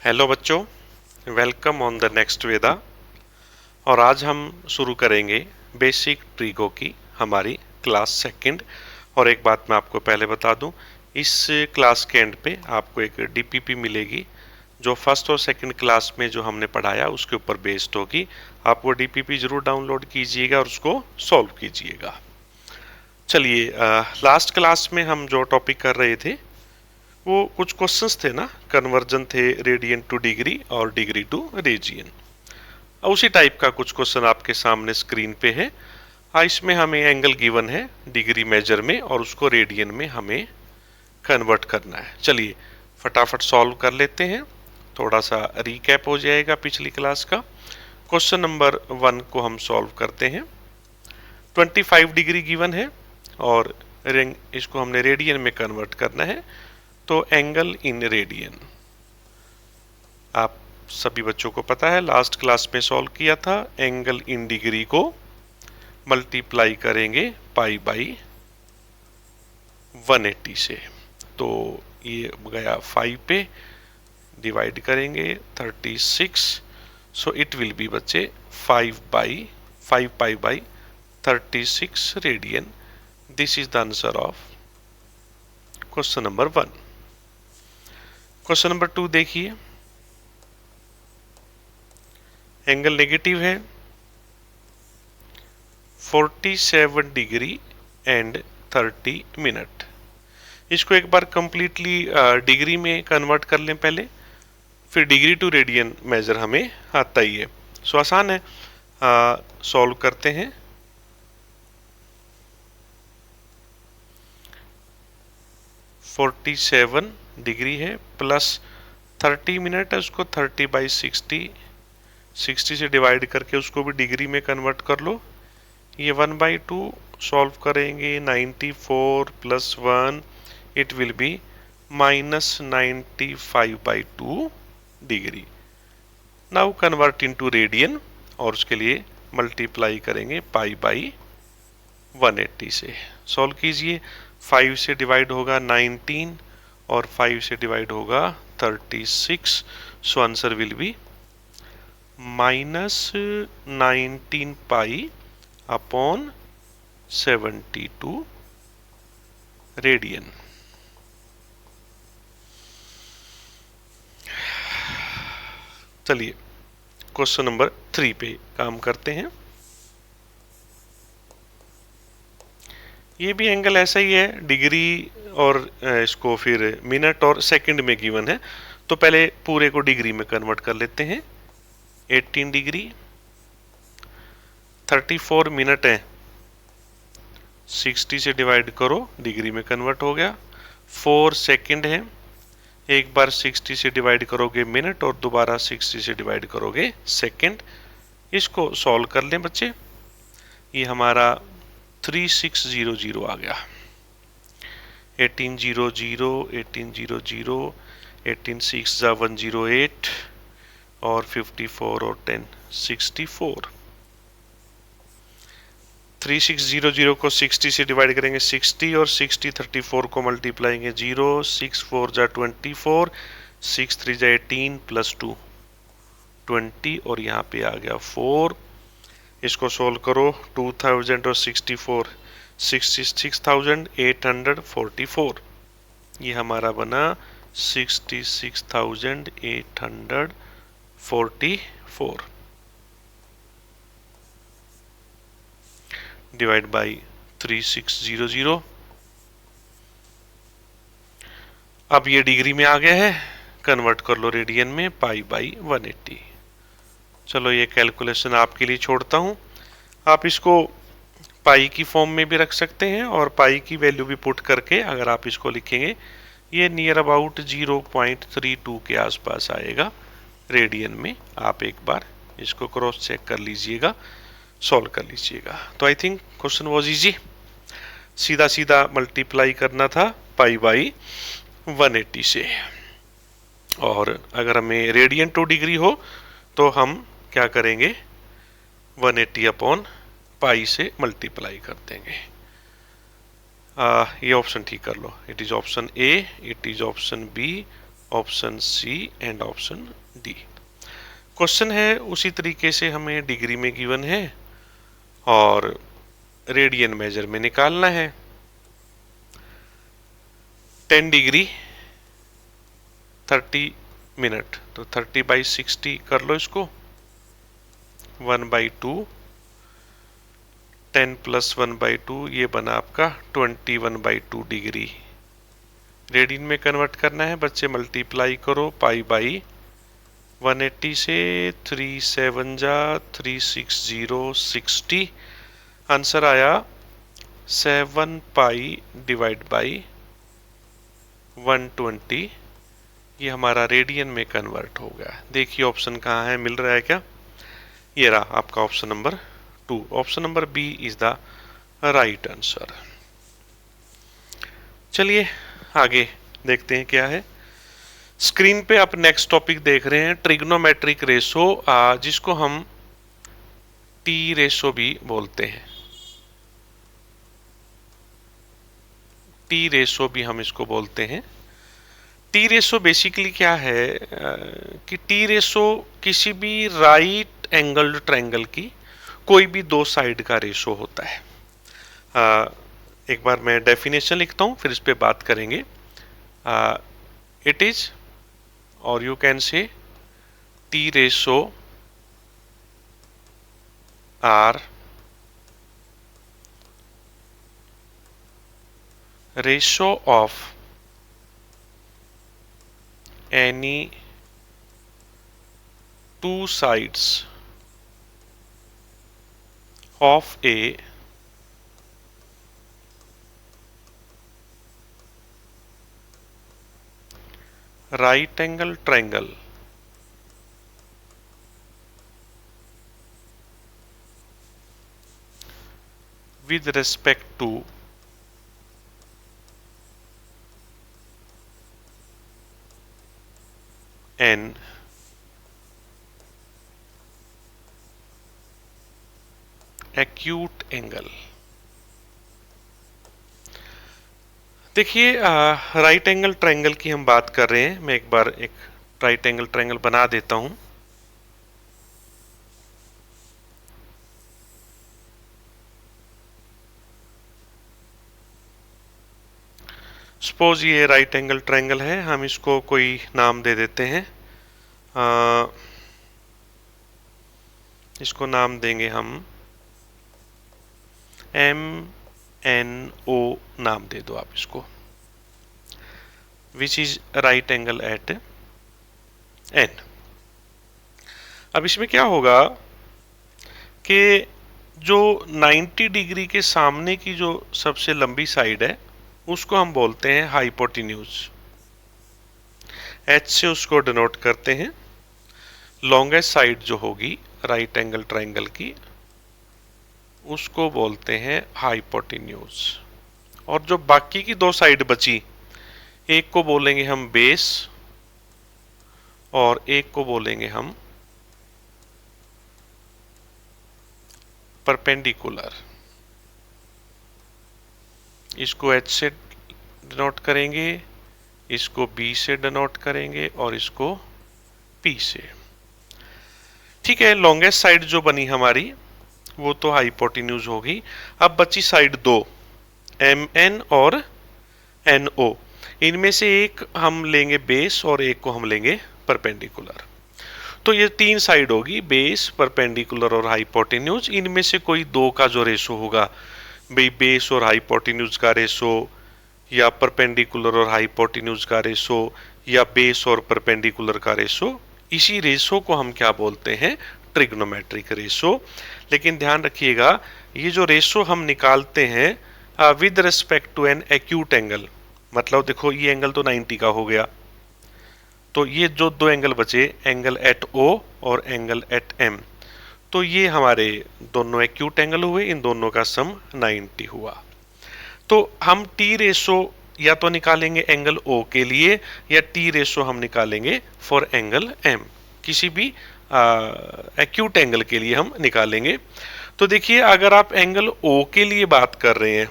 Hello बच्चों, welcome on the next वेदा। और आज हम शुरू करेंगे बेसिक ट्रिगो की हमारी क्लास सेकंड। और एक बात मैं आपको पहले बता दूं, इस क्लास के एंड पे आपको एक डीपीपी मिलेगी जो फर्स्ट और सेकंड क्लास में जो हमने पढ़ाया उसके ऊपर बेस्ड होगी। आप वो डीपीपी जरूर डाउनलोड कीजिएगा और उसको सॉल्व कीजिएगा। चलिए, लास्ट क्लास में हम जो टॉपिक कर रहे थे वो कुछ क्वेश्चंस थे ना, कन्वर्जन थे रेडियन टू डिग्री और डिग्री टू रीजियन। उसी टाइप का कुछ क्वेश्चन आपके सामने स्क्रीन पे है। इसमें हमें एंगल गिवन है डिग्री मेजर में और उसको रेडियन में हमें कन्वर्ट करना है। चलिए फटाफट सॉल्व कर लेते हैं, थोड़ा सा रिकैप हो जाएगा पिछली क्लास का। क्वेश्चन नंबर 1 को हम सॉल्व करते हैं। 25 डिग्री गिवन है और इसको हमने रेडियन में कन्वर्ट करना है। तो एंगल इन रेडियन आप सभी बच्चों को पता है, लास्ट क्लास में सॉल्व किया था। एंगल इन डिग्री को मल्टीप्लाई करेंगे पाई बाई 180 से, तो ये गया 5 पे, डिवाइड करेंगे 36, सो इट विल बी बच्चे 5 pi by 36 radian. This is the answer of question number 1। Question number 2 देखिए, एंगल नेगेटिव है 47 डिग्री एंड 30 मिनट। इसको एक बार कंप्लीटली डिग्री में कन्वर्ट कर लें पहले, फिर डिग्री टू रेडियन मेजर हमें आता ही है। सो आसान है, सॉल्व करते हैं। फोर्टी 47 डिग्री है प्लस 30 मिनट है, उसको 30/60 से डिवाइड करके उसको भी डिग्री में कन्वर्ट कर लो। ये 1/2 सॉल्व करेंगे, 94 plus 1 it will be -95/2 degree. Now convert into radian और उसके लिए मल्टीप्लाई करेंगे पाई बाई 180 से। सॉल्व कीजिए, 5 से डिवाइड होगा 19 और 5 से डिवाइड होगा 36, so answer will be -19 pi upon 72 radian. चलिए क्वेश्चन नंबर 3 पे काम करते हैं। ये भी एंगल ऐसा ही है, डिग्री और इसको फिर मिनट और सेकंड में गिवन है, तो पहले पूरे को डिग्री में कन्वर्ट कर लेते हैं। 18 डिग्री 34 मिनट है, 60 से डिवाइड करो, डिग्री में कन्वर्ट हो गया। 4 सेकंड है, एक बार 60 से डिवाइड करोगे मिनट और दोबारा 60 से डिवाइड करोगे सेकंड। इसको सॉल्व कर लें बच्चे, ये हमारा 3600 आ गया। 1800, 1800, 18 6 108 और 54 और 10 64। 3600 को 60 से डिवाइड करेंगे 60 और 60 34 को मल्टीप्लाएंगे 0, 6 4 24, 6 3 18 प्लस 2 20 और यहाँ पे आ गया 4। इसको सोल्व करो, 2000 और 64 66,844। ये हमारा बना 66,844 डिवाइड बाई 3600। अब ये डिग्री में आ गया है, कन्वर्ट कर लो रेडियन में पाई बाई 180। चलो ये कैलकुलेशन आपके लिए छोड़ता हूँ, आप इसको पाई की फॉर्म में भी रख सकते हैं और पाई की वैल्यू भी पुट करके अगर आप इसको लिखेंगे ये नियर अबाउट 0.32 के आसपास आएगा रेडियन में। आप एक बार इसको क्रॉस चेक कर लीजिएगा, सॉल्व कर लीजिएगा। तो I think question was easy, सीधा सीधा मल्टीप्लाई करना था पाई बाई 180 से। और अगर हमें रेडियन टू डिग्री हो तो हम क्या करेंगे, 180 अपॉन पाई से मल्टीप्लाई कर देंगे। ये ऑप्शन ठीक कर लो, it is option A, it is option B option C and option D. Question है उसी तरीके से हमें डिग्री में गिवन है और रेडियन मेजर में निकालना है। 10 डिग्री 30 मिनट, तो 30/60 कर लो इसको, 1/2, 10 + 1/2 ये बना आपका 21/2 डिग्री। रेडियन में कन्वर्ट करना है बच्चे, मल्टीप्लाई करो π/180 से, 3 7 जा 360 60, आंसर आया 7π/120। ये हमारा रेडियन में कन्वर्ट हो गया। देखिए ऑप्शन कहाँ है, मिल रहा है क्या? ये रहा आपका option number 2। Option number B is the right answer. चलिए आगे देखते हैं क्या है। स्क्रीन पे आप नेक्स्ट टॉपिक देख रहे हैं, ट्रिग्नोमेट्रिक रेशो, जिसको हम टी रेशो भी बोलते हैं। टी रेशो भी हम इसको बोलते हैं। टी रेशो बेसिकली क्या है कि टी रेशो किसी भी राइट एंगल्ड ट्रायंगल की कोई भी दो साइड का रेशो होता है। एक बार मैं डेफिनेशन लिखता हूँ, फिर इस पे बात करेंगे। इट इज, और you can say, T ratio or ratio of any two sides of a right angle triangle with respect to an acute angle। देखिए राइट एंगल ट्रायंगल की हम बात कर रहे हैं। मैं एक बार एक राइट एंगल ट्रायंगल बना देता हूं। सपोज ये राइट एंगल ट्रायंगल है, हम इसको कोई नाम दे देते हैं। इसको नाम देंगे हम MNO, नाम दे दो आप इसको, which is right angle at N। अब इसमें क्या होगा कि जो 90 डिग्री के सामने की जो सबसे लंबी साइड है उसको हम बोलते हैं हाइपोटेन्यूज, H से उसको डिनोट करते हैं। लॉन्गेस्ट साइड जो होगी राइट एंगल ट्रायंगल की उसको बोलते हैं हाइपोटेन्यूज। और जो बाकी की दो साइड बची, एक को बोलेंगे हम बेस और एक को बोलेंगे हम परपेंडिकुलर। इसको H से डिनोट करेंगे, इसको B से डिनोट करेंगे और इसको P से। ठीक है, लॉन्गेस्ट साइड जो बनी हमारी वो तो हाइपोटेन्यूज होगी। अब बची साइड दो, MN और NO। इनमें से एक हम लेंगे बेस और एक को हम लेंगे परपेंडिकुलर। तो ये तीन साइड होगी, बेस, परपेंडिकुलर और हाइपोटेन्यूज। इनमें से कोई दो का जो रेशो होगा, भाई बेस और हाइपोटेन्यूज का रेशो, या परपेंडिकुलर और हाइपोटेन्यूज का रेशो, या बेस और परपेंडिकुलर का रेशो, इसी रेशो को हम क्या बोलते हैं? Trigonometric ratio. लेकिन ध्यान रखिएगा, ये जो रेशो हम निकालते हैं with respect to an acute angle, मतलब देखो ये एंगल तो 90 का हो गया, तो ये जो दो एंगल बचे, एंगल एट O और एंगल एट M, तो ये हमारे दोनों एक्यूट एंगल हुए, इन दोनों का सम 90 हुआ। तो हम टी रेशो या तो निकालेंगे एंगल O के लिए, या टी रेशो हम निकालेंगे फॉर एंगल M, किसी भी एक्यूट एंगल के लिए हम निकालेंगे। तो देखिए अगर आप एंगल O के लिए बात कर रहे हैं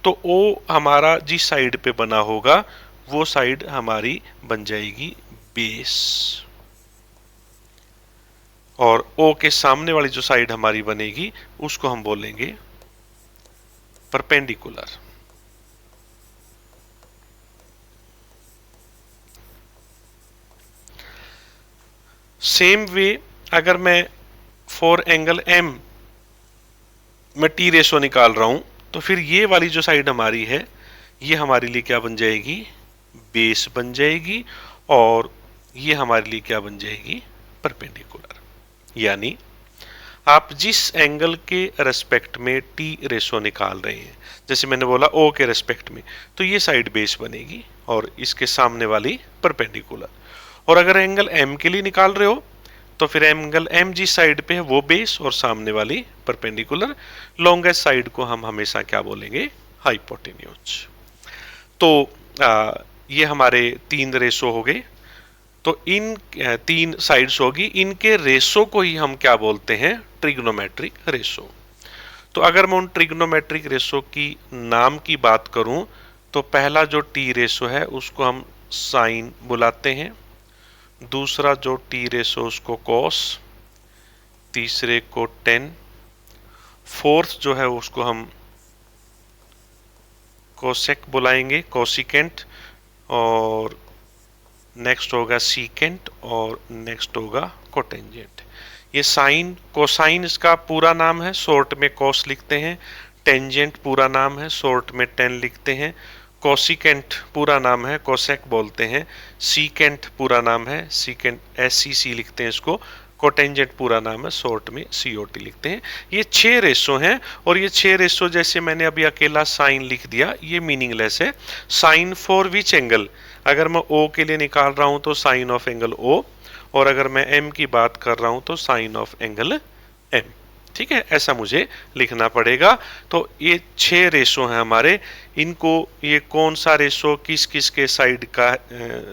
तो O हमारा जिस साइड पे बना होगा वो साइड हमारी बन जाएगी बेस, और O के सामने वाली जो साइड हमारी बनेगी उसको हम बोलेंगे परपेंडिकुलर। सेम वे अगर मैं फॉर एंगल M में टी रेशो निकाल रहा हूं तो फिर ये वाली जो साइड हमारी है ये हमारे लिए क्या बन जाएगी, बेस बन जाएगी, और ये हमारे लिए क्या बन जाएगी, परपेंडिकुलर। यानी आप जिस एंगल के रेस्पेक्ट में टी रेशो निकाल रहे हैं, जैसे मैंने बोला O के रेस्पेक्ट में, तो ये साइड बेस बनेगी और इसके सामने वाली परपेंडिकुलर। और अगर एंगल M के लिए निकाल रहे हो तो फिर एंगल M जिस साइड पे है वो बेस और सामने वाली परपेंडिकुलर। लॉन्गेस्ट साइड को हम हमेशा क्या बोलेंगे, हाइपोटेन्यूज। तो ये हमारे 3 रेशो हो गए। तो इन 3 साइड्स होगी, इनके रेशो को ही हम क्या बोलते हैं, ट्रिग्नोमेट्रिक रेशो। तो अगर मैं उन ट्रिग्नोमेट्रिक रेशो की नाम की बात करूं तो पहला जो टी रेशो है उसको हम साइन बुलाते हैं, दूसरा जो टी रेशो उसको कॉस, तीसरे को टेन, फोर्थ जो है उसको हम कोसेक बुलाएंगे, कोसिकेंट, और नेक्स्ट होगा सीकेंट, और नेक्स्ट होगा कोटेंजेंट। ये साइन कोसाइन इसका पूरा नाम है, शॉर्ट में कॉस लिखते हैं। टेंजेंट पूरा नाम है, शॉर्ट में टेन लिखते हैं। कोसिकेंट पूरा नाम है, कोसेक बोलते हैं। सीकेंट पूरा नाम है, सीकेंट SCC लिखते हैं इसको। कोटेंजेंट पूरा नाम है, शॉर्ट में COT लिखते हैं। ये 6 रेशो हैं, और ये 6 रेशो जैसे मैंने अभी अकेला साइन लिख दिया ये मीनिंगलेस है। साइन फॉर विच एंगल, अगर मैं O के लिए निकाल रहा हूं तो साइन ऑफ एंगल O, और अगर मैं M की बात कर रहा हूं तो साइन ऑफ एंगल M। ठीक है, ऐसा मुझे लिखना पड़ेगा। तो ये 6 रेशो हैं हमारे, इनको ये कौन सा रेशो किस किस के साइड का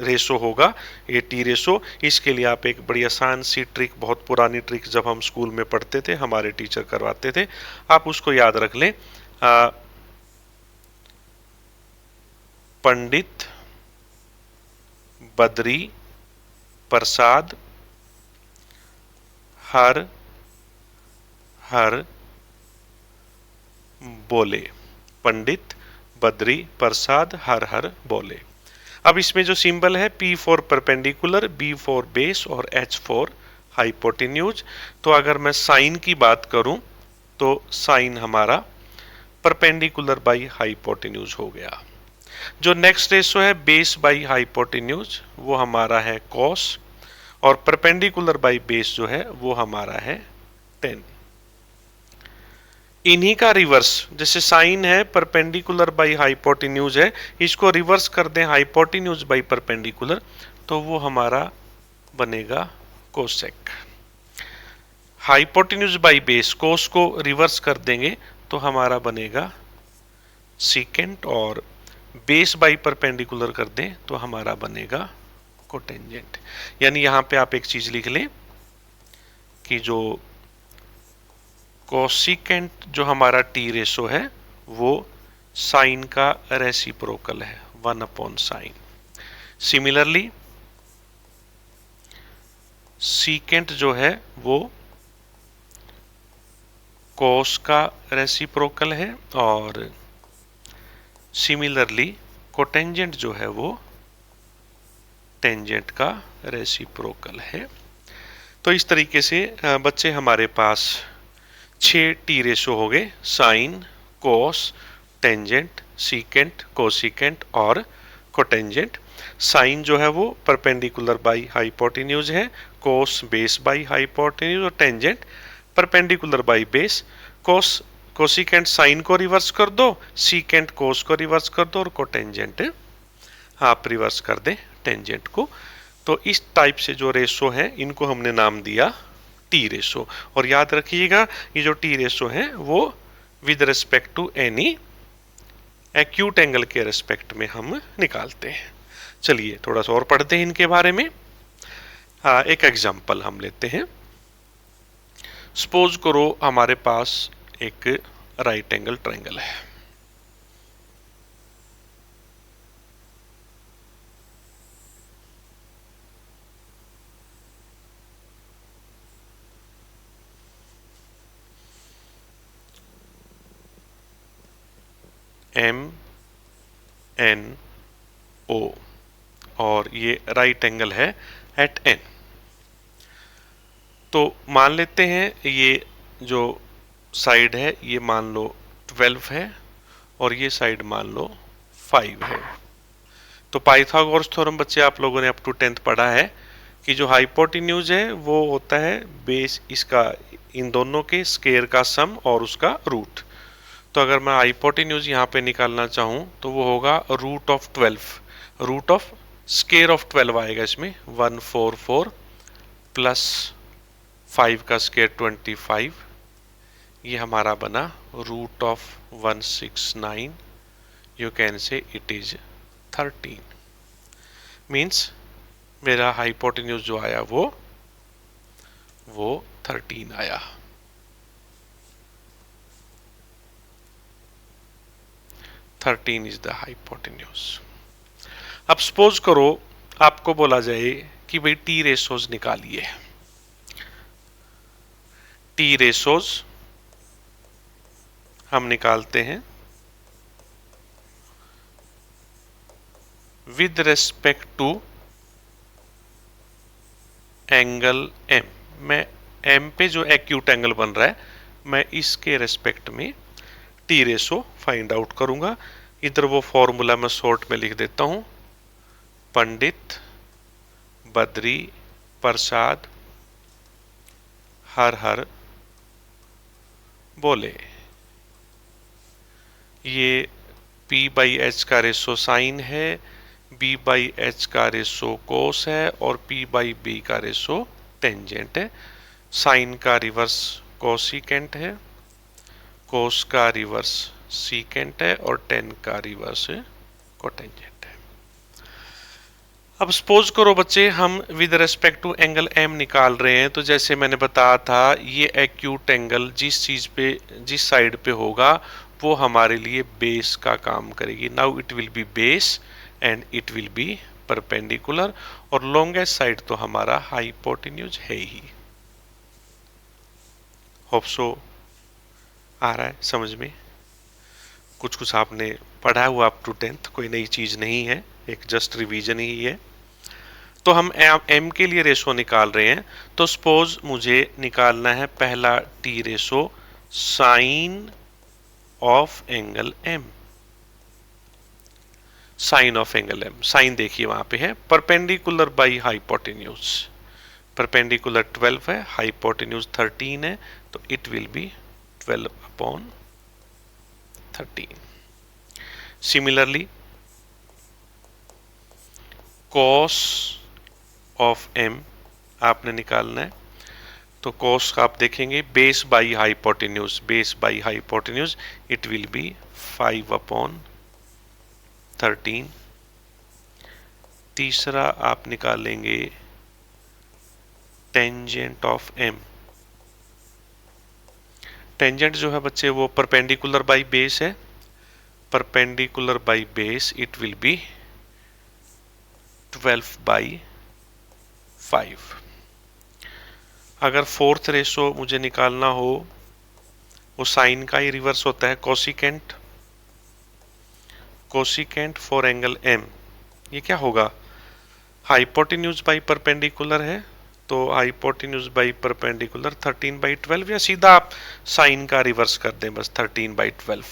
रेशो होगा, ये टी रेशो, इसके लिए आप एक बड़ी आसान सी ट्रिक, बहुत पुरानी ट्रिक जब हम स्कूल में पढ़ते थे हमारे टीचर करवाते थे, आप उसको याद रख लें। पंडित बद्री प्रसाद हर हर बोले, पंडित बद्री प्रसाद हर हर बोले। अब इसमें जो सिंबल है P for perpendicular, B for base और H फॉर हाइपोटेन्यूज। तो अगर मैं साइन की बात करूं तो साइन हमारा परपेंडिकुलर बाई हाइपोटेन्यूज हो गया। जो नेक्स्ट रेशो है बेस बाई हाइपोटेन्यूज वो हमारा है कॉस, और परपेंडिकुलर बाई बेस जो है वो हमारा है टेन। इन्हीं का रिवर्स, जैसे साइन है परपेंडिकुलर बाई हाइपोटेन्यूज है, इसको रिवर्स कर दें हाइपोटेन्यूज बाई परपेंडिकुलर तो वो हमारा बनेगा कोसेक। हाइपोटेन्यूज बाई बेस, कोस को रिवर्स कर देंगे तो हमारा बनेगा सीकेंट, और बेस बाई परपेंडिकुलर कर दें तो हमारा बनेगा कोटेंजेंट। यानी यहां पे आप एक चीज लिख लें कि जो कोसिकेंट जो हमारा टी रेशो है वो साइन का रेसिप्रोकल है, 1/साइन। सिमिलरली सीकेंट जो है वो कोस का रेसिप्रोकल है, और सिमिलरली कोटेंजेंट जो है वो टेंजेंट का रेसिप्रोकल है। तो इस तरीके से बच्चे हमारे पास 6 टी रेशो हो गए, sine, cos, tangent, secant, cosecant और कोटेंजेंट। साइन जो है वो परपेंडिकुलर बाई हाइपोटेन्यूज है, कोस बेस बाई हाइपोटेन्यूज, और tangent perpendicular by base. Cos cosecant sine को रिवर्स कर दो, सीकेंट कोस को रिवर्स कर दो, और कोटेंजेंट आप रिवर्स कर दें टेंजेंट को। तो इस टाइप से जो रेशो है इनको हमने नाम दिया टी रेशो। और याद रखिएगा ये जो टी रेशो है वो with respect to any acute angle के रिस्पेक्ट में हम निकालते हैं। चलिए थोड़ा सा और पढ़ते हैं इनके बारे में। एक एग्जांपल हम लेते हैं। सपोज करो हमारे पास एक राइट एंगल ट्रायंगल है। MNO और ये राइट एंगल है एट N। तो मान लेते हैं ये जो साइड है ये मान लो 12 है और ये साइड मान लो 5 है। तो पाइथागोरस थ्योरम बच्चे आप लोगों ने अप टू 10th पढ़ा है कि जो हाइपोटेन्यूज है वो होता है बेस इसका इन दोनों के स्क्वायर का सम और उसका रूट। तो अगर मैं हाइपोटेन्यूज यहाँ पे निकालना चाहूँ तो वो होगा root of 12, root of square of 12 आएगा इसमें 144 प्लस 5 का स्क्वायर 25, ये हमारा बना root of 169, you can say it is 13। Means मेरा हाइपोटेन्यूज जो आया वो 13 आया। Thirteen is the hypotenuse. अब सपोज करो आपको बोला जाए कि भाई टी रेशोज निकालिए। टी रेशोज हम निकालते हैं with respect to angle M. मैं एम पे जो एक्यूट एंगल बन रहा है मैं इसके रेस्पेक्ट में टी रेशो फाइंड आउट करूंगा। इधर वो फॉर्मूला मैं शॉर्ट में लिख देता हूं, पंडित बद्री प्रसाद हर हर बोले। ये P बाई एच का रेशो साइन है, B बाई एच का रेशो कोस है और P बाई बी का रेशो टेंजेंट है। साइन का रिवर्स कोसिकेंट है, कोस का रिवर्स सीकेंट है और टेन का रिवर्स कोटेंजेंट है। अब सपोज करो बच्चे हम with respect to angle M निकाल रहे हैं, तो जैसे मैंने बताया था ये एक्यूट एंगल जिस चीज पे जिस साइड पे होगा वो हमारे लिए बेस का काम करेगी। Now it will be base and it will be perpendicular और लॉन्गेस्ट साइड तो हमारा हाइपोटेन्यूज है ही। होप सो आ रहा है समझ में। कुछ कुछ आपने पढ़ा हुआ अप टू 10th, कोई नई चीज नहीं है, एक जस्ट रिवीजन ही है। तो हम M के लिए रेशो निकाल रहे हैं, तो सपोज मुझे निकालना है पहला T ratio sine of angle M। Sine of angle M, sine देखिए वहां पे है परपेंडिकुलर बाई हाइपोटेन्यूज। परपेंडिकुलर 12 है, हाइपोटेन्यूज 13 है, तो it will be 12 upon 13। Similarly cos of M आपने निकालना है, तो कॉस का आप देखेंगे base by hypotenuse, base by hypotenuse it will be 5 upon 13। तीसरा आप निकालेंगे टेंजेंट ऑफ M। टेंजेंट जो है बच्चे वो परपेंडिकुलर बाई बेस है, perpendicular by base it will be 12 by 5। अगर फोर्थ रेशो मुझे निकालना हो वो साइन का ही रिवर्स होता है cosecant, cosecant for angle M। ये क्या होगा, हाइपोटेन्यूज बाई परपेंडिकुलर है तो हाइपोटेन्यूज बाई परपेंडिकुलर 13 बाई 12, या सीधा आप साइन का रिवर्स कर दें बस 13 बाई 12,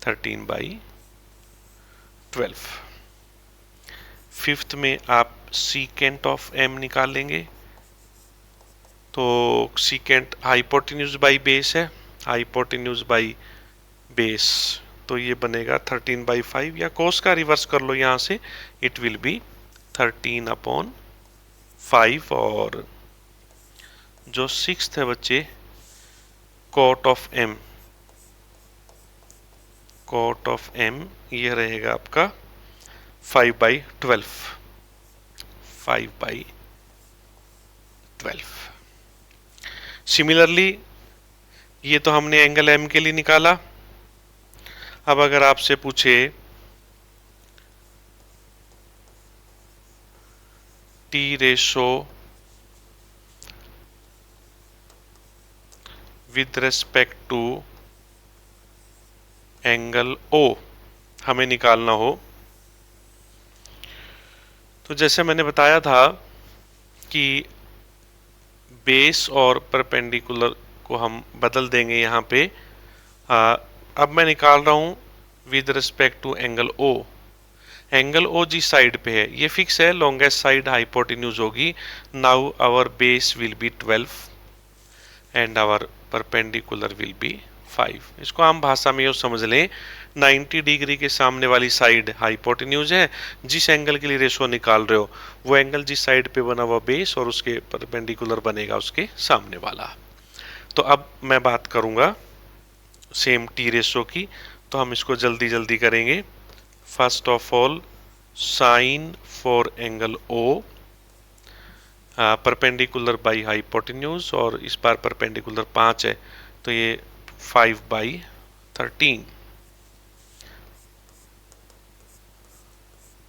13 बाई 12। फिफ्थ में आप सीकेंट ऑफ M निकालेंगे, तो सीकेंट हाइपोटेन्यूज बाई बेस है, हाइपोटेन्यूज बाई बेस तो ये बनेगा 13 बाई 5, या कोस का रिवर्स कर लो यहां से इट विल बी 13 अपॉन 5। और जो सिक्स्थ है बच्चे cot of M, cot of M ये रहेगा आपका 5 बाई 12, 5 बाई 12। सिमिलरली ये तो हमने एंगल M के लिए निकाला। अब अगर आपसे पूछे T ratio with respect to angle O हमें निकालना हो, तो जैसे मैंने बताया था कि बेस और परपेंडिकुलर को हम बदल देंगे यहाँ पे। अब मैं निकाल रहा हूँ with respect to angle O. Angle O जिस साइड पे है ये फिक्स है, लॉन्गेस्ट साइड हाइपोटेन्यूज होगी। Now our base will be 12 and our perpendicular will be 5। इसको आम भाषा में ये समझ लें, 90 डिग्री के सामने वाली साइड हाइपोटेन्यूज है, जिस एंगल के लिए रेशो निकाल रहे हो वो एंगल जिस साइड पे बना हुआ बेस और उसके परपेंडिकुलर बनेगा उसके सामने वाला। तो अब मैं बात करूंगा सेम टी रेशो की, तो हम इसको जल्दी जल्दी करेंगे। First of all sine for angle O perpendicular by hypotenuse, और इस बार परपेंडिकुलर 5 है तो ये 5/13।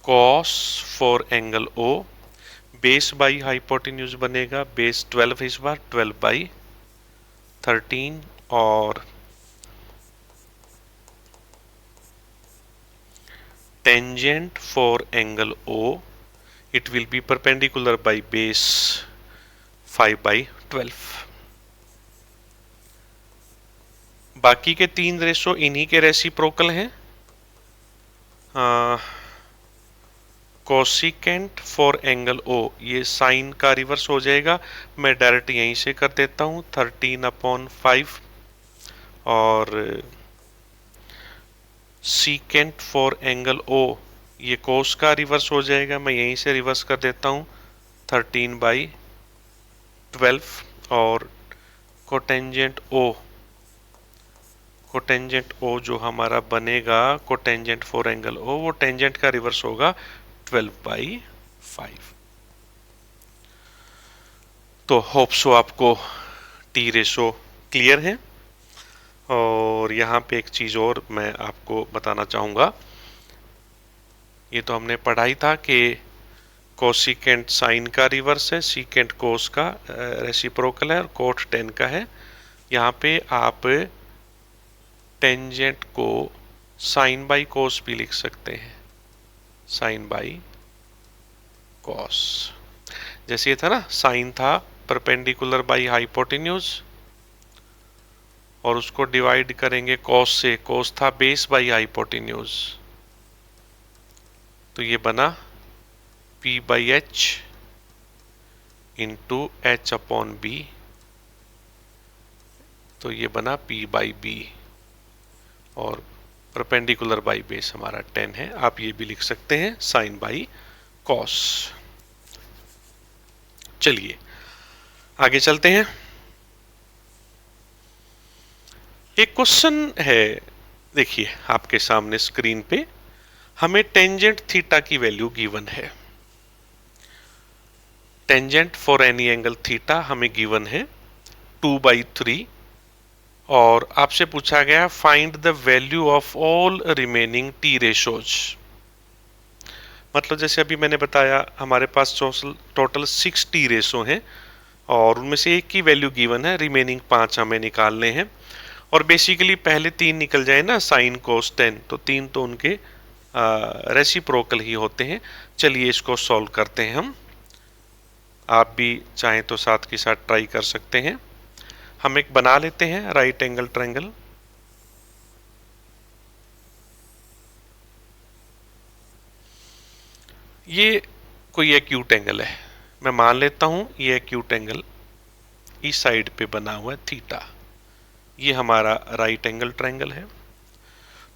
Cos for angle O, base by hypotenuse बनेगा, बेस 12 है इस बार, 12/13। और tangent for angle O, it will be perpendicular by base 5/12। बाकी के 3 रेशो इन्हीं के रेसिप्रोकल हैं। कोसिकेंट फॉर एंगल ओ, ये साइन का रिवर्स हो जाएगा, मैं डायरेक्ट यहीं से कर देता हूँ 13/5। और सीकेंट फॉर एंगल ओ, ये कोस का रिवर्स हो जाएगा, मैं यहीं से रिवर्स कर देता हूँ 13/12। और कोटेंजेंट ओ जो हमारा बनेगा कोटेंजेंट फॉर एंगल ओ, वो टेंजेंट का रिवर्स होगा 12/5। तो होप सो आपको टी रेशो क्लियर है। और यहाँ पे एक चीज और मैं आपको बताना चाहूंगा, ये तो हमने पढ़ा ही था कि कोसिकेंट साइन का रिवर्स है, सीकेंट कोस का रेसिप्रोकल है और कोट टेन का है। यहाँ पे आप टेंजेंट को साइन बाई कोस भी लिख सकते हैं, साइन बाई कॉस। जैसे ये था ना, साइन था परपेंडिकुलर बाई हाइपोटेन्यूज और उसको डिवाइड करेंगे कॉस से, कॉस था बेस बाई हाइपोटेन्यूज, तो ये बना P/H इंटू H/B, तो ये बना P/B। और परपेंडिकुलर बाई बेस हमारा 10 है, आप ये भी लिख सकते हैं साइन बाई कॉस। चलिए आगे चलते हैं। एक क्वेश्चन है, देखिए आपके सामने स्क्रीन पे, हमें टेंजेंट थीटा की वैल्यू गिवन है। Tangent for any angle theta हमें गिवन है 2/3, और आपसे पूछा गया find the value of all remaining T ratios. मतलब जैसे अभी मैंने बताया हमारे पास टोटल 6 टी रेशो हैं और उनमें से एक की वैल्यू गिवन है, रिमेनिंग 5 हमें निकालने हैं। और बेसिकली पहले 3 निकल जाए ना, साइन कोस टेन, तो 3 तो उनके रेसिप्रोकल ही होते हैं। चलिए इसको सॉल्व करते हैं हम, आप भी चाहें तो साथ के साथ ट्राई कर सकते हैं। हम एक बना लेते हैं राइट एंगल ट्रायंगल। ये कोई एक्यूट एंगल है, मैं मान लेता हूं ये एक्यूट एंगल इस साइड पे बना हुआ है थीटा, ये हमारा राइट एंगल ट्रायंगल है।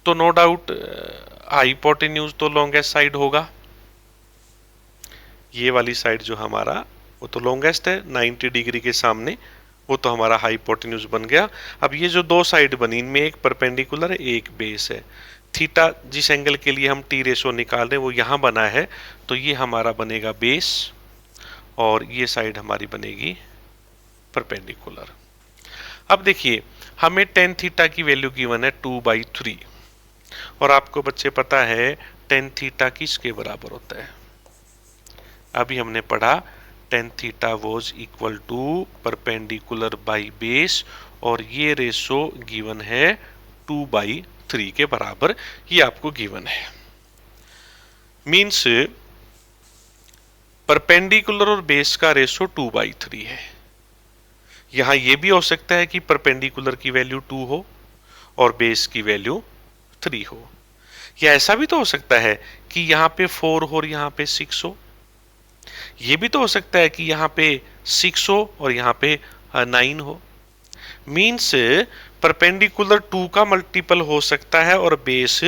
तो नो डाउट हाइपोटेन्यूज तो लॉन्गेस्ट साइड होगा, ये वाली साइड जो हमारा वो तो लॉन्गेस्ट है 90 डिग्री के सामने, वो तो हमारा हाइपोटेन्यूज बन गया। अब ये जो दो साइड बनी इनमें एक परपेंडिकुलर है एक बेस है, थीटा जिस एंगल के लिए हम टी रेशो निकाल रहे हैं वो यहाँ बना है, तो ये हमारा बनेगा बेस और ये साइड हमारी बनेगी परपेंडिकुलर। अब देखिए हमें टेन थीटा की वैल्यू गिवन है 2/3, और आपको बच्चे पता है टेन थीटा किसके बराबर होता है। अभी हमने पढ़ा tan theta was equal to perpendicular by base, और ये रेशो गिवन है 2/3। 3 के बराबर, ये आपको गिवन है। मीन्स परपेंडिकुलर और बेस का रेशो 2/3 है। यहां ये भी हो सकता है कि परपेंडिकुलर की वैल्यू 2 हो और बेस की वैल्यू 3 हो, या ऐसा भी तो हो सकता है कि यहाँ पे 4 हो और यहाँ पे 6 हो। ये भी तो हो सकता है कि यहाँ पे 6 हो और यहाँ पे 9 हो। मीन्स परपेंडिकुलर 2 का मल्टीपल हो सकता है और बेस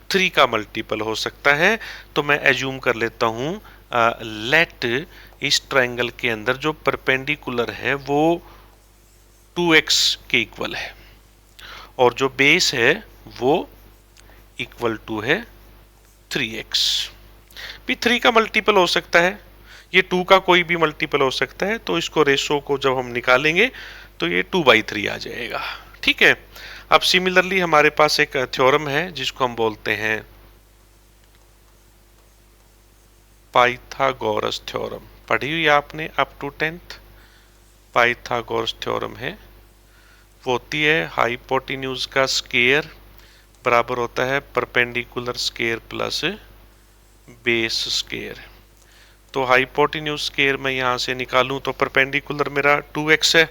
3 का मल्टीपल हो सकता है। तो मैं एज्यूम कर लेता हूं लेट इस ट्रायंगल के अंदर जो परपेंडिकुलर है वो 2x के इक्वल है और जो बेस है वो इक्वल टू है 3x। भी 3 का मल्टीपल हो सकता है, ये 2 का कोई भी मल्टीपल हो सकता है, तो इसको रेशो को जब हम निकालेंगे तो ये 2/3 आ जाएगा। ठीक है। अब सिमिलरली हमारे पास एक थ्योरम है जिसको हम बोलते हैं पाइथागोरस थ्योरम। पढ़ी हुई आपने up to 10th। Pythagoras theorem है, वो होती है हाइपोटेन्यूज का स्क्वायर बराबर होता है perpendicular square plus base square. तो हाइपोटेन्यूज स्क्वायर मैं यहां से निकालूं तो परपेंडिकुलर मेरा 2x है,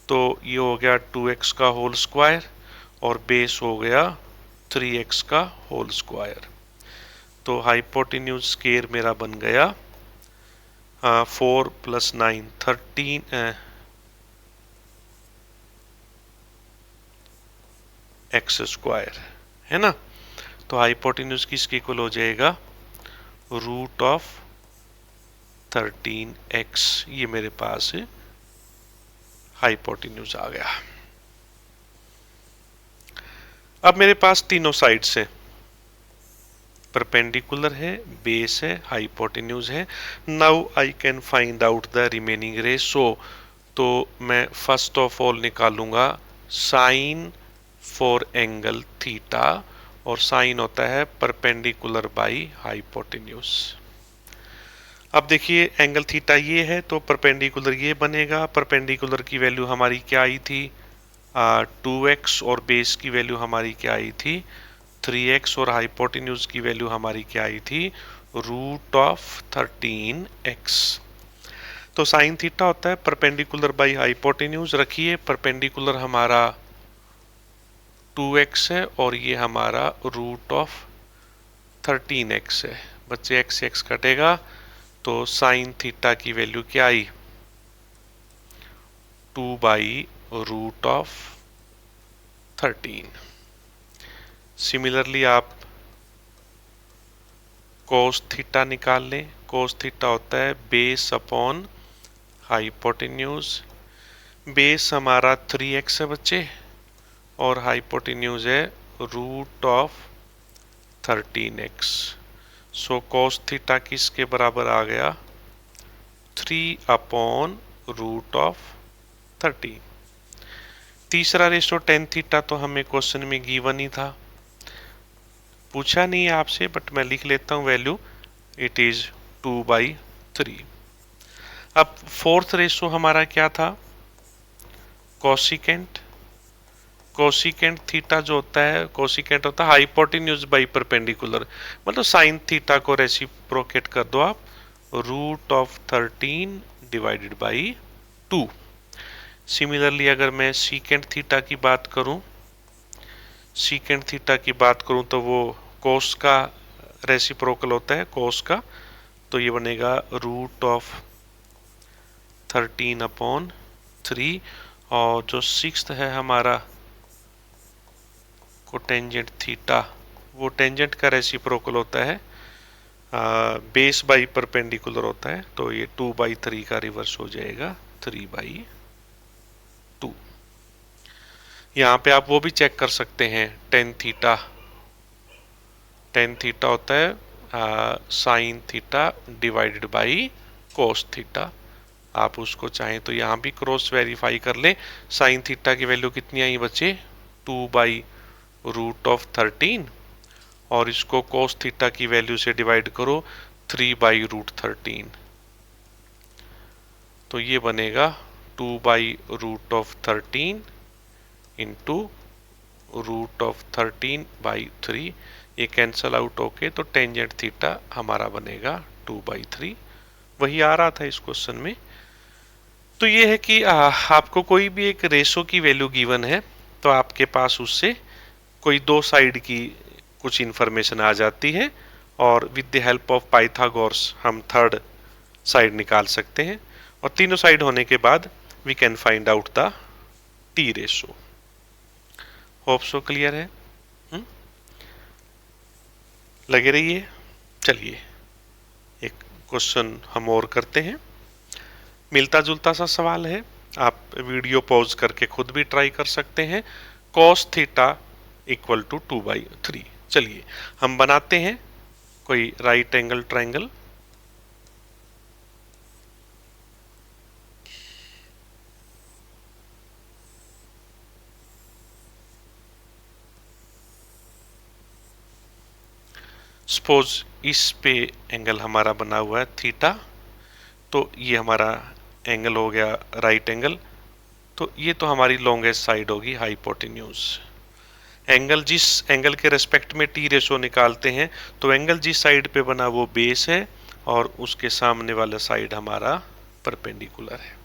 तो ये हो गया 2x का होल स्क्वायर और बेस हो गया 3x का होल स्क्वायर। तो हाइपोटेन्यूज स्क्वायर मेरा बन गया 4 + 9 13 एक्स स्क्वायर, है ना। तो हाइपोटेन्यूज किसके इक्वल हो जाएगा, √13x। ये मेरे पास हाइपोटेन्यूज आ गया। अब मेरे पास तीनों साइड्स हैं, परपेंडिकुलर है, बेस है, हाइपोटेन्यूज है। Now I can find out the remaining ratio. तो मैं फर्स्ट ऑफ ऑल निकालूंगा साइन फॉर एंगल थीटा, और साइन होता है परपेंडिकुलर बाई हाइपोटेन्यूज। अब देखिए एंगल थीटा ये है तो परपेंडिकुलर ये बनेगा। परपेंडिकुलर की वैल्यू हमारी क्या आई थी 2x और बेस की वैल्यू हमारी क्या आई थी 3x और हाइपोटेन्यूज की वैल्यू हमारी क्या आई थी √13x। तो साइन थीटा होता है परपेंडिकुलर बाई हाइपोटेन्यूज। रखिए परपेंडिकुलर हमारा 2x है और ये हमारा √13x है। बच्चे x से x कटेगा तो साइन थीटा की वैल्यू क्या आई 2/√13। सिमिलरली आप कोस थीटा निकाल लें। कोस थीटा होता है बेस अपॉन हाइपोटेन्यूज। बेस हमारा 3x है बच्चे और हाइपोटेन्यूज है √13x। सो कोस थीटा किसके बराबर आ गया 3/√13। तीसरा रेशो टेन थीटा तो हमें क्वेश्चन में गिवन ही था, पूछा नहीं है आपसे, बट मैं लिख लेता हूं वैल्यू, इट इज 2/3। अब फोर्थ रेशो हमारा क्या था कोसिकेंट। कोसिकेंट थीटा जो होता है, कोसिकेंट होता है हाइपोटेन्यूज बाई परपेंडिकुलर, मतलब साइन थीटा को रेसिप्रोकेट कर दो आप √13 डिवाइडेड बाई 2। सिमिलरली अगर मैं सीकेंट थीटा की बात करूं, सीकेंट थीटा की बात करूं तो वो कोस का रेसिप्रोकल होता है कोस का, तो ये बनेगा √13/3। और जो सिक्स्थ है हमारा कोटेंजेंट थीटा, वो टेंजेंट का रेसिप्रोकल होता है बेस बाई परपेंडिकुलर होता है, तो ये 2/3 का रिवर्स हो जाएगा 3/2। यहाँ पे आप वो भी चेक कर सकते हैं टेन थीटा। टेन थीटा होता है sine theta divided by cos theta. आप उसको चाहें तो यहाँ भी क्रॉस वेरीफाई कर ले। साइन थीटा की वैल्यू कितनी आई बच्चे 2/√13 और इसको कोस थीटा की वैल्यू से डिवाइड करो 3/√13, तो ये बनेगा 2/√13 इंटू रूट ऑफ 13/3, ये कैंसल आउट होके तो टेंजेंट थीटा हमारा बनेगा 2/3। वही आ रहा था इस क्वेश्चन में। तो ये है कि आपको कोई भी एक रेशो की वैल्यू गिवन है तो आपके पास उससे कोई दो साइड की कुछ इंफॉर्मेशन आ जाती है और with the help of Pythagoras हम थर्ड साइड निकाल सकते हैं और तीनों साइड होने के बाद we can find out the T ratio. Hope so clear है। लगे रहिए। चलिए एक क्वेश्चन हम और करते हैं। मिलता जुलता सा सवाल है, आप वीडियो पॉज करके खुद भी ट्राई कर सकते हैं। cos theta equal to 2/3। चलिए हम बनाते हैं कोई राइट एंगल ट्रायंगल। सपोज इस पे एंगल हमारा बना हुआ है थीटा, तो ये हमारा एंगल हो गया राइट एंगल। तो ये तो हमारी लॉन्गेस्ट साइड होगी हाइपोटेन्यूज। एंगल जिस एंगल के रेस्पेक्ट में टी रेशो निकालते हैं तो एंगल जिस साइड पे बना वो बेस है और उसके सामने वाला साइड हमारा परपेंडिकुलर है।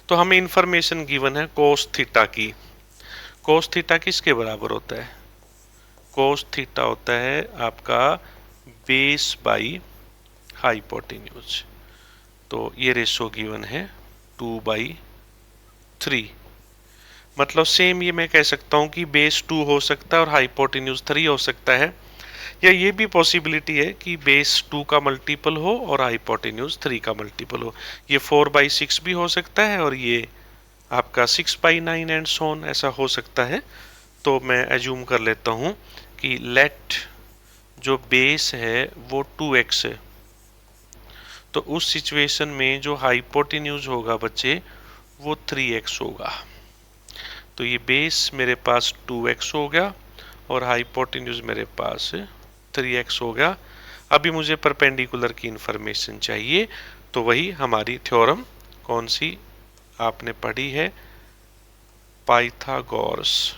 तो हमें इंफॉर्मेशन गिवन है कोस थीटा की। कोस थीटा किसके बराबर होता है? कोस थीटा होता है आपका बेस बाई हाइपोटेन्यूज। तो ये रेशो गिवन है 2/3। मतलब सेम ये मैं कह सकता हूँ कि बेस 2 हो सकता है और हाइपोटेन्यूज 3 हो सकता है, या ये भी पॉसिबिलिटी है कि बेस 2 का मल्टीपल हो और हाइपोटेन्यूज 3 का मल्टीपल हो। ये 4/6 भी हो सकता है और ये आपका 6/9 एंड सोन ऐसा हो सकता है। तो मैं एज्यूम कर लेता हूँ कि लेट जो बेस है वो 2x है, तो उस सिचुएशन में जो हाइपोटेन्यूज होगा बच्चे वो 3x होगा। तो ये बेस मेरे पास 2x हो गया और हाइपोटेन्यूज मेरे पास 3x हो गया। अभी मुझे परपेंडिकुलर की इंफॉर्मेशन चाहिए, तो वही हमारी थ्योरम कौन सी आपने पढ़ी है, पाइथागोरस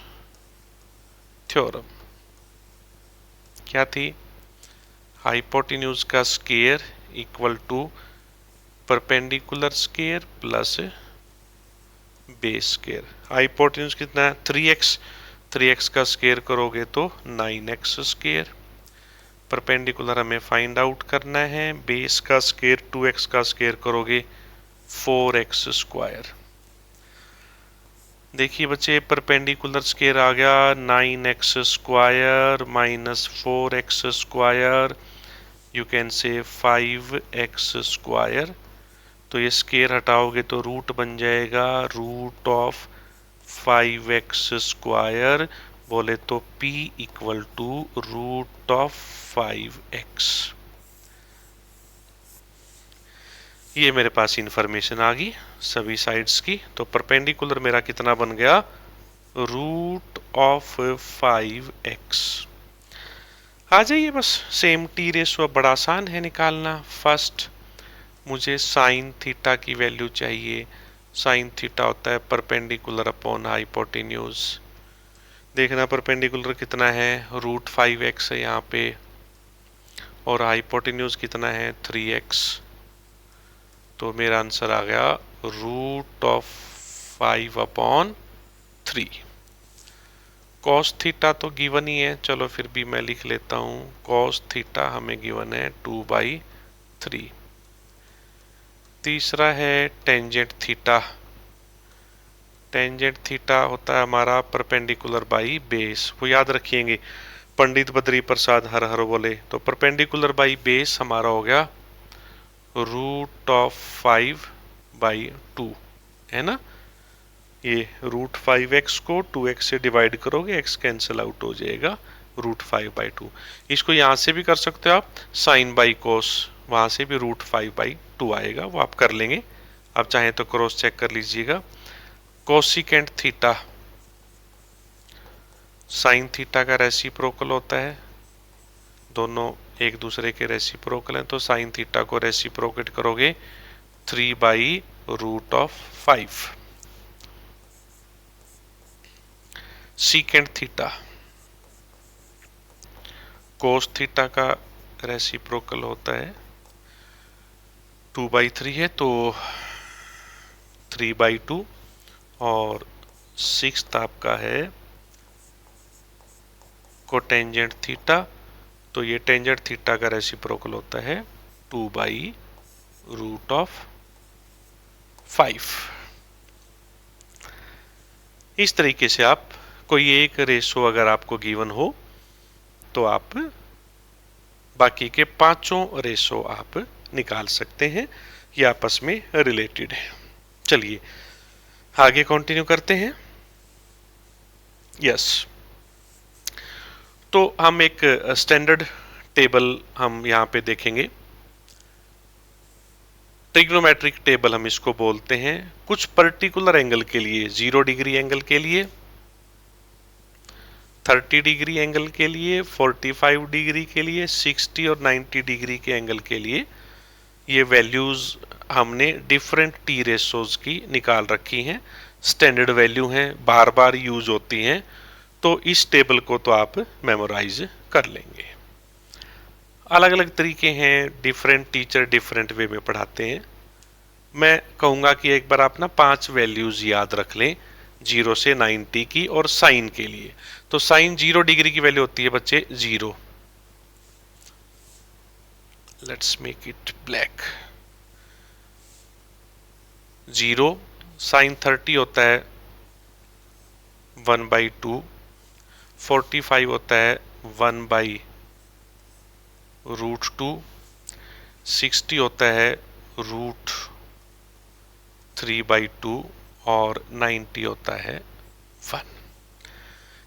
थ्योरम। क्या थी? हाइपोटेन्यूज का square equal to perpendicular square plus base square. Hypotenuse कितना है? 3x। 3x का स्क्वायर करोगे तो 9x स्क्वायर। परपेंडिकुलर हमें फाइंड आउट करना है। बेस का स्क्वायर 2x का स्क्वायर करोगे 4x स्क्वायर। देखिए बच्चे परपेंडिकुलर स्क्वायर आ गया 9x square minus 4x square, you can से 5x स्क्वायर। तो ये स्क्वायर हटाओगे तो रूट बन जाएगा रूट ऑफ 5x स्क्वायर, बोले तो p equal to root of 5x। ये मेरे पास इंफॉर्मेशन आ गई सभी साइड्स की। तो परपेंडिकुलर मेरा कितना बन गया? Root of 5x। आ जाइए बस सेम टी रेशो बड़ा आसान है निकालना। फर्स्ट मुझे साइन थीटा की वैल्यू चाहिए। साइन थीटा होता है परपेंडिकुलर अपॉन हाइपोटेन्यूज। देखना परपेंडिकुलर कितना है, रूट 5x है यहाँ पे, और हाइपोटेन्यूज कितना है 3x। तो मेरा आंसर आ गया रूट ऑफ 5/3। कॉस थीटा तो गिवन ही है, चलो फिर भी मैं लिख लेता हूँ। कॉस थीटा हमें गिवन है 2/3। तीसरा है टेंजेंट थीटा। टेंजेंट थीटा होता है हमारा परपेंडिकुलर बाई बेस। वो याद रखिएंगे, पंडित बद्री प्रसाद हर हर बोले। तो परपेंडिकुलर बाई बेस हमारा हो गया रूट ऑफ 5/2, है ना। ये रूट 5x को 2x से डिवाइड करोगे, x कैंसिल आउट हो जाएगा, रूट 5/2। इसको यहाँ से भी कर सकते हो आप, साइन बाई कोस, वहाँ से भी रूट 5/2 आएगा, वो आप कर लेंगे। आप चाहें तो क्रॉस चेक कर लीजिएगा। कोसिकेंट थीटा साइन थीटा का रेसिप्रोकल होता है, दोनों एक दूसरे के रेसिप्रोकल हैं। तो साइन थीटा को रेसिप्रोकेट करोगे 3/√5। सीकेंट थीटा, कोस थीटा का रेसिप्रोकल होता है 2/3 है तो 3/2, और सिक्स्थ आपका है कोटेंजेंट थीटा, तो ये टेंजेंट थीटा का रेसिप्रोकल होता है 2/√5। इस तरीके से आप कोई एक रेशो अगर आपको गिवन हो तो आप बाकी के पांचों रेशो आप निकाल सकते हैं, ये आपस में रिलेटेड है। चलिए आगे कंटिन्यू करते हैं। यस, तो हम एक स्टैंडर्ड टेबल हम यहाँ पे देखेंगे, ट्रिग्नोमेट्रिक टेबल हम इसको बोलते हैं। कुछ पर्टिकुलर एंगल के लिए, 0 डिग्री एंगल के लिए, 30 डिग्री एंगल के लिए, 45 डिग्री के लिए, 60 और 90 डिग्री के एंगल के लिए ये वैल्यूज हमने डिफरेंट टी रेशोज की निकाल रखी हैं, स्टैंडर्ड वैल्यू हैं, बार बार यूज होती हैं, तो इस टेबल को तो आप मेमोराइज कर लेंगे। अलग अलग तरीके हैं, डिफरेंट टीचर डिफरेंट वे में पढ़ाते हैं। मैं कहूँगा कि एक बार आप ना 5 वैल्यूज याद रख लें 0 से 90 की, और साइन के लिए तो साइन 0 डिग्री की वैल्यू होती है बच्चे 0, let's make it black, 0। Sine 30 होता है 1/2, 45 होता है 1/√2, 60 होता है √3/2 और 90 होता है 1।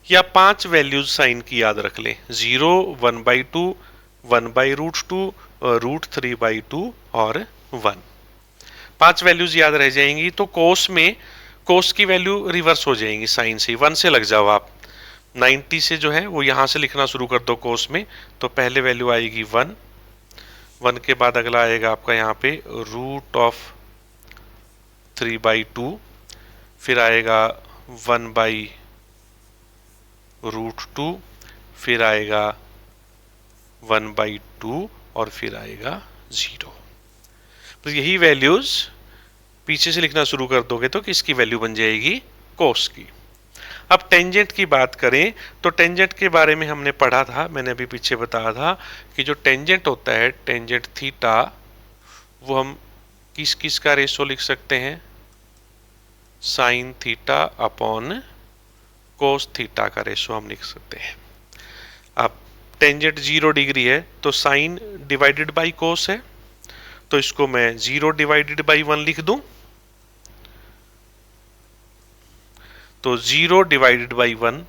या 5 वैल्यूज साइन की याद रख लें, 0, 1/2, 1/√2, √3/2 और 1। 5 वैल्यूज याद रह जाएंगी तो कोस में कोस की वैल्यू रिवर्स हो जाएंगी, साइन से 1 से लग जाओ आप, 90 से जो है वो यहाँ से लिखना शुरू कर दो कोस में, तो पहले वैल्यू आएगी 1, 1 के बाद अगला आएगा आपका यहाँ पे √3/2, फिर आएगा 1/√2, फिर आएगा 1/2 और फिर आएगा 0। तो यही वैल्यूज पीछे से लिखना शुरू कर दोगे तो किसकी वैल्यू बन जाएगी, कोस की। अब टेंजेंट की बात करें तो टेंजेंट के बारे में हमने पढ़ा था, मैंने अभी पीछे बताया था कि जो टेंजेंट होता है, टेंजेंट थीटा, वो हम किस किस का रेशो लिख सकते हैं, sine theta upon cos theta का रेशो हम लिख सकते हैं। अब टेंजेंट 0 डिग्री है तो साइन डिवाइडेड बाई कोस है, तो इसको मैं 0 डिवाइडेड बाई 1 लिख दूं, तो 0 डिवाइडेड बाई 1,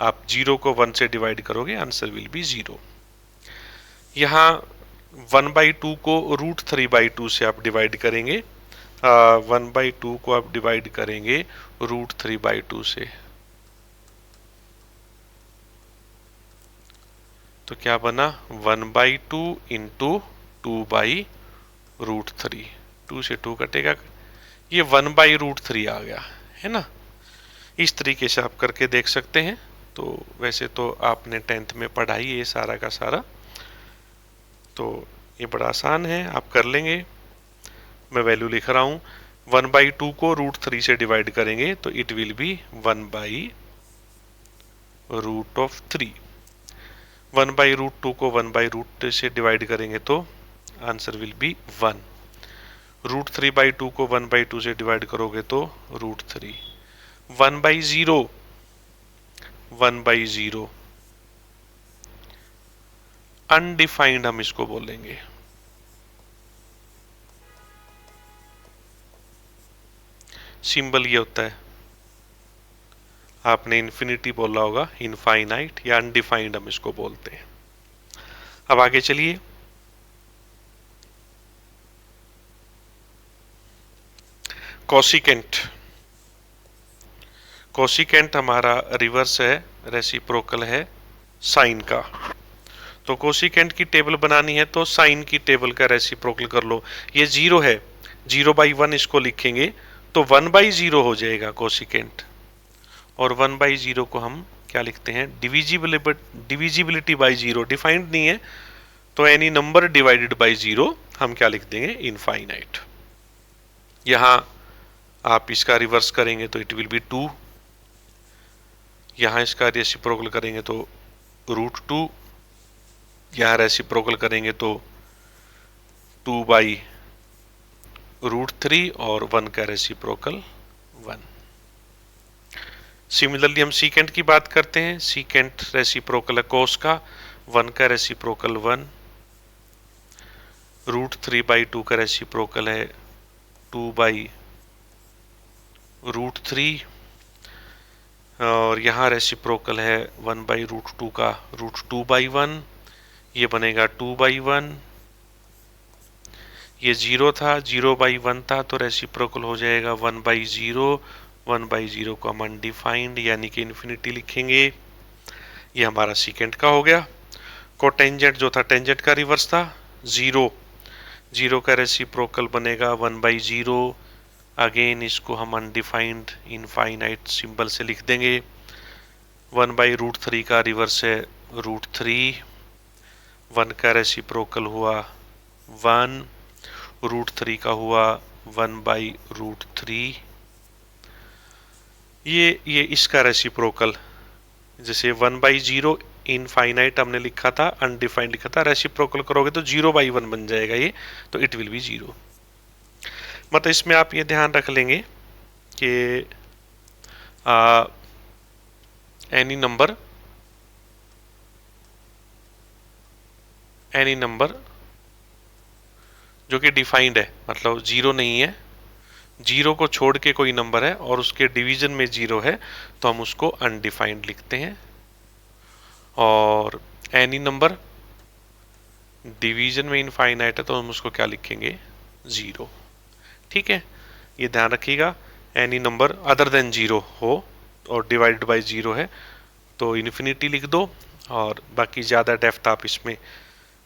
आप 0 को 1 से डिवाइड करोगे, आंसर विल बी 0। यहाँ 1/2 को √3/2 से आप डिवाइड करेंगे, 1/2 को आप डिवाइड करेंगे √3/2 से, तो क्या बना 1/2 इंटू 2/√3, 2 से 2 कटेगा, ये 1/√3 आ गया है ना। इस तरीके से आप करके देख सकते हैं। तो वैसे तो आपने 10th में पढ़ा ही ये सारा का सारा, तो ये बड़ा आसान है, आप कर लेंगे। मैं वैल्यू लिख रहा हूँ, 1/2 को √3 से डिवाइड करेंगे तो इट विल बी 1/√3। 1/√2 को 1/√2 से डिवाइड करेंगे तो आंसर विल बी 1। √3/2 को 1/2 से डिवाइड करोगे तो √3। 1/0, 1/0 अनडिफाइंड हम इसको बोलेंगे। सिंबल ये होता है, आपने इन्फिनिटी बोला होगा, इनफाइनाइट या अनडिफाइंड हम इसको बोलते हैं। अब आगे चलिए, कोसिकेंट। कोसिकेंट हमारा रिवर्स है, रेसिप्रोकल है साइन का। तो कोसिकेंट की टेबल बनानी है तो साइन की टेबल का रेसिप्रोकल कर लो। ये 0 है, 0/1 इसको लिखेंगे तो 1/0 हो जाएगा कोसिकेंट, और 1/0 को हम क्या लिखते हैं, डिविजिबिलिटी बाई जीरो, डिफाइंड नहीं है तो any number divided by zero हम क्या लिख देंगे, इनफाइनाइट। यहां आप इसका रिवर्स करेंगे तो इट विल बी 2, यहां इसका रेसिप्रोकल करेंगे तो √2, यहां रेसिप्रोकल करेंगे तो 2/√3 और 1 का रेसिप्रोकल 1। सिमिलरली हम सीकेंट की बात करते हैं, सीकेंट रेसिप्रोकल है कोस का, 1 का रेसिप्रोकल 1, √3/2 का रेसिप्रोकल है 2/√3, और यहाँ रेसिप्रोकल है 1/√2 का √2/1, ये बनेगा 2/1। ये 0 था, 0/1 था तो रेसिप्रोकल हो जाएगा 1/0, 1/0 को हम अनडिफाइंड यानी कि इन्फिनिटी लिखेंगे। ये हमारा सीकेंट का हो गया। कोटेंजेंट जो था टेंजेंट का रिवर्स था, 0, 0 का रेसिप्रोकल बनेगा 1/0, अगेन इसको हम अनडिफाइंड इनफाइनाइट सिंबल से लिख देंगे। 1/√3 का रिवर्स है √3, 1 का रेसिप्रोकल हुआ 1, √3 का हुआ 1/√3। ये इसका रेसिप्रोकल, जैसे 1/0 इनफाइनाइट हमने लिखा था, अनडिफाइंड लिखा था, रेसिप्रोकल करोगे तो 0/1 बन जाएगा ये, तो इट विल बी 0। मतलब इसमें आप ये ध्यान रख लेंगे कि एनी नंबर जो कि डिफाइंड है, मतलब 0 नहीं है, 0 को छोड़ के कोई नंबर है और उसके डिवीजन में 0 है तो हम उसको अनडिफाइंड लिखते हैं। और एनी नंबर डिवीजन में इनफाइनाइट है तो हम उसको क्या लिखेंगे, 0। ठीक है, ये ध्यान रखिएगा। एनी नंबर अदर देन 0 हो और डिवाइडेड बाय 0 है तो इन्फिनिटी लिख दो, और बाकी ज़्यादा डेप्थ आप इसमें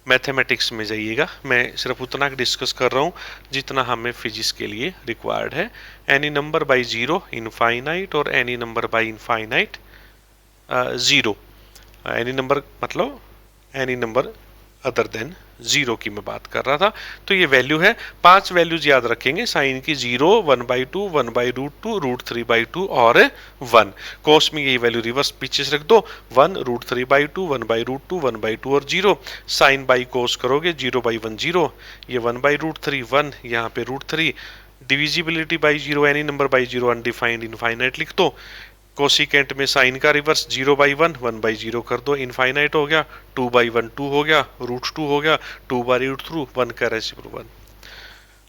मैथमेटिक्स में जाइएगा। मैं सिर्फ उतना डिस्कस कर रहा हूँ जितना हमें फिजिक्स के लिए रिक्वायर्ड है। एनी नंबर बाय 0 इनफाइनाइट और any number by infinite 0। Any number मतलब एनी नंबर अदर देन 0 की मैं बात कर रहा था। तो ये वैल्यू है, 5 वैल्यूज याद रखेंगे साइन की, 0, 1/2, 1/√2, √3/2 और 1। कोस में यही वैल्यू रिवर्स पीछे से रख दो, 1, √3/2, 1/√2, 1/2 और 0। साइन बाई कोस करोगे 0/1 0, ये 1/√3 1, यहाँ पे √3, divisibility by 0, any number by 0 undefined infinite लिख दो। कोसिकेंट में साइन का रिवर्स 0/1, 1/0 कर दो, इनफाइनाइट हो गया, 2/1 2 हो गया, √2 हो गया, 2/√2 1 का रेसिप्रोकल 1।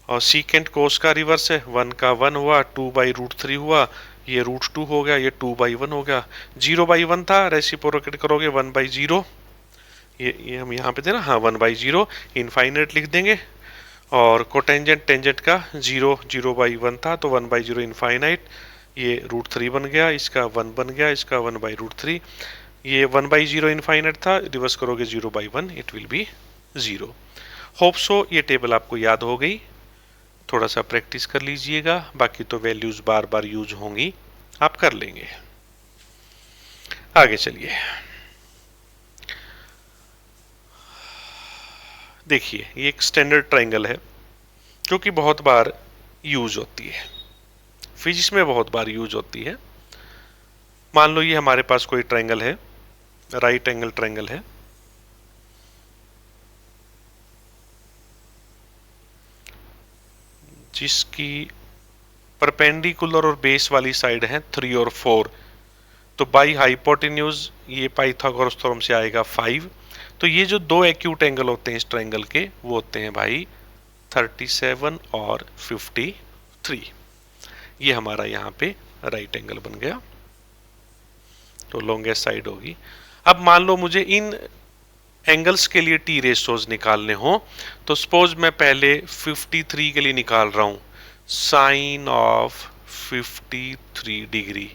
और सीकेंट कोस का रिवर्स है, 1 का 1 हुआ, 2/√3 हुआ, ये √2 हो गया, ये 2/1 हो गया। 0/1 था, रेसिप्रोकेट करोगे 1/0, ये हम यहाँ पे थे ना, हाँ 1/0 इनफाइनाइट लिख देंगे। और कोटेंजेंट टेंजेंट का 0/1 था तो 1/0 इनफाइनाइट, ये √3 बन गया, इसका 1 बन गया, इसका 1/√3, ये 1/0 इनफाइनाइट था, रिवर्स करोगे 0/1, it will be 0। Hope so ये टेबल आपको याद हो गई, थोड़ा सा प्रैक्टिस कर लीजिएगा, बाकी तो वैल्यूज बार बार यूज होंगी, आप कर लेंगे। आगे चलिए, देखिए ये एक स्टैंडर्ड ट्रायंगल है जो कि बहुत बार यूज होती है, फिजिक्स में बहुत बार यूज होती है। मान लो ये हमारे पास कोई ट्रायंगल है, राइट एंगल ट्रायंगल है, जिसकी परपेंडिकुलर और बेस वाली साइड है 3 और 4, तो बाई हाइपोटेन्यूज ये पाइथागोरस थ्योरम से आएगा 5। तो ये जो दो एक्यूट एंगल होते हैं इस ट्रायंगल के, वो होते हैं भाई 37 और 53। ये हमारा यहाँ पे राइट एंगल बन गया, तो लॉन्गेस्ट साइड होगी। अब मान लो मुझे इन एंगल्स के लिए टी रेशोज निकालने हो, तो सपोज मैं पहले 53 के लिए निकाल रहा हूं, साइन ऑफ 53 डिग्री।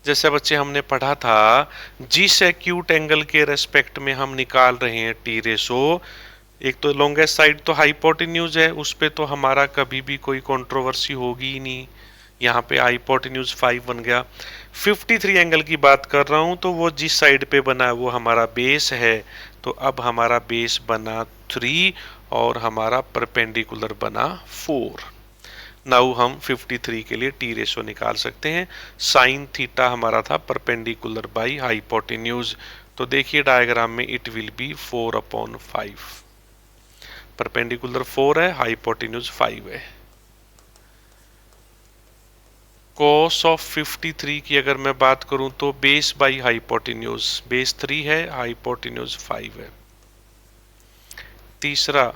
जैसे बच्चे हमने पढ़ा था, जिस एक्यूट एंगल के रेस्पेक्ट में हम निकाल रहे हैं टी रेशो, एक तो लॉन्गेस्ट साइड तो हाइपोटेन्यूज है, उस पे तो हमारा कभी भी कोई कंट्रोवर्सी होगी ही नहीं, यहाँ पे हाइपोटेन्यूज 5 बन गया। 53 एंगल की बात कर रहा हूँ तो वो जिस साइड पे बना है वो हमारा बेस है, तो अब हमारा बेस बना 3 और हमारा परपेंडिकुलर बना 4। नाउ हम 53 के लिए टी रेशो निकाल सकते हैं। साइन थीटा हमारा था परपेंडिकुलर बाई हाइपोटेन्यूज, तो देखिए डायग्राम में इट विल बी 4/5। परपेंडिकुलर 4 है, हाइपोटेन्यूज 5 है। कॉस ऑफ 53 की अगर मैं बात करूं तो बेस बाई हाइपोटेन्यूज, बेस 3 है, हाइपोटेन्यूज 5 है। तीसरा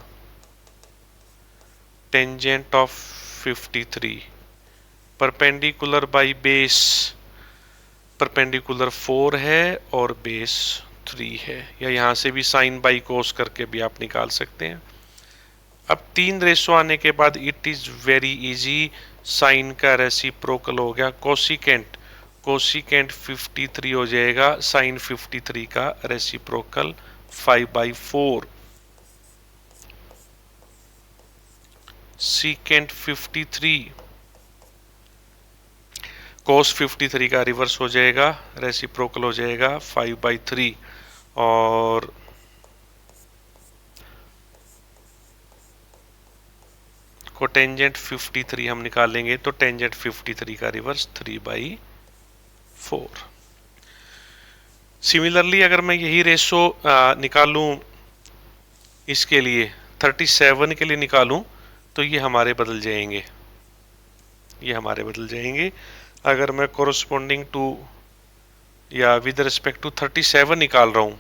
tangent of 53 perpendicular by base, perpendicular 4 है और बेस 3 है, या यहां से भी साइन बाई कोस करके भी आप निकाल सकते हैं। अब 3 रेशो आने के बाद it is very easy, sine का रेसिप्रोकल हो गया कोसिकेंट, कोसिकेंट 53 हो जाएगा, साइन 53 का रेसिप्रोकल 5/4, सीकेंट 53 कोस 53 का रिवर्स हो जाएगा, रेसिप्रोकल हो जाएगा 5/3, और कोटेंजेंट 53 हम निकालेंगे तो टेंजेंट 53 का रिवर्स 3/4। सिमिलरली अगर मैं यही रेशो निकालूं इसके लिए 37 के लिए निकालूं तो ये हमारे बदल जाएंगे, ये हमारे बदल जाएंगे। अगर मैं कोरस्पोंडिंग टू या विद रिस्पेक्ट टू 37 निकाल रहा हूं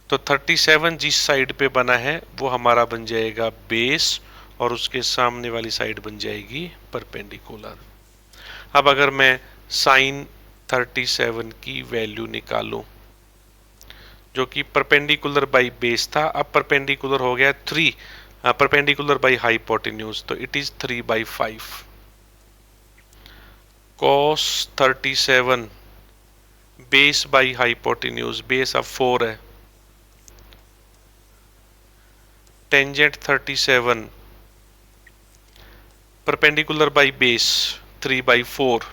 तो 37 जिस साइड पे बना है वो हमारा बन जाएगा बेस और उसके सामने वाली साइड बन जाएगी परपेंडिकुलर। अब अगर मैं साइन 37 की वैल्यू निकालूं जो कि परपेंडिकुलर बाई बेस था, अब परपेंडिकुलर हो गया 3, परपेंडिकुलर बाई हाइपोटेन्यूज, तो it is 3/5। cos 37 base by hypotenuse, base अब 4 है, टेंजेंट 37 परपेंडिकुलर बाई बेस 3/4।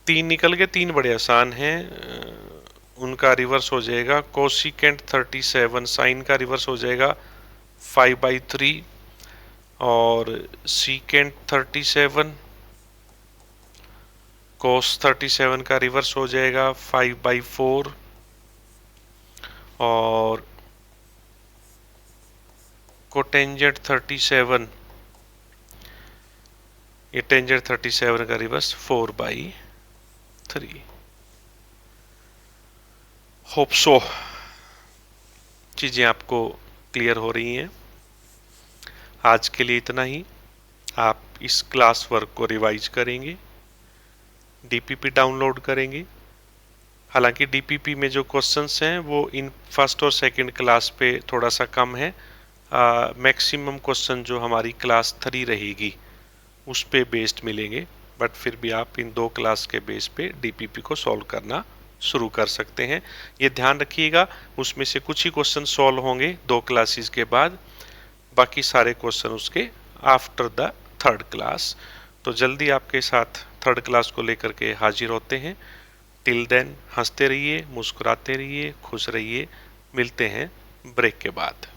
3 निकल गए, 3 बड़े आसान हैं, उनका रिवर्स हो जाएगा कोसिकेंट 37, साइन का रिवर्स हो जाएगा 5/3, और सीकेंट 37 कोस 37 का रिवर्स हो जाएगा 5/4, और कोटेंजेंट 37, ये टेंजेंट 37 का रिवर्स 4/3। होप सो चीज़ें आपको क्लियर हो रही हैं। आज के लिए इतना ही। आप इस क्लास वर्क को रिवाइज करेंगे, डीपीपी डाउनलोड करेंगे। हालांकि डीपीपी में जो क्वेश्चंस हैं वो इन फर्स्ट और सेकंड क्लास पे थोड़ा सा कम है, मैक्सिमम क्वेश्चन जो हमारी क्लास 3 रहेगी उस पे बेस्ड मिलेंगे, बट फिर भी आप इन 2 क्लास के बेस पे डीपीपी को सॉल्व करना शुरू कर सकते हैं। ये ध्यान रखिएगा उसमें से कुछ ही क्वेश्चन सॉल्व होंगे 2 क्लासेस के बाद, बाकी सारे क्वेश्चन उसके आफ्टर द 3rd क्लास। तो जल्दी आपके साथ 3rd क्लास को लेकर के हाजिर होते हैं। टिल देन हंसते रहिए, मुस्कुराते रहिए, खुश रहिए। मिलते हैं ब्रेक के बाद।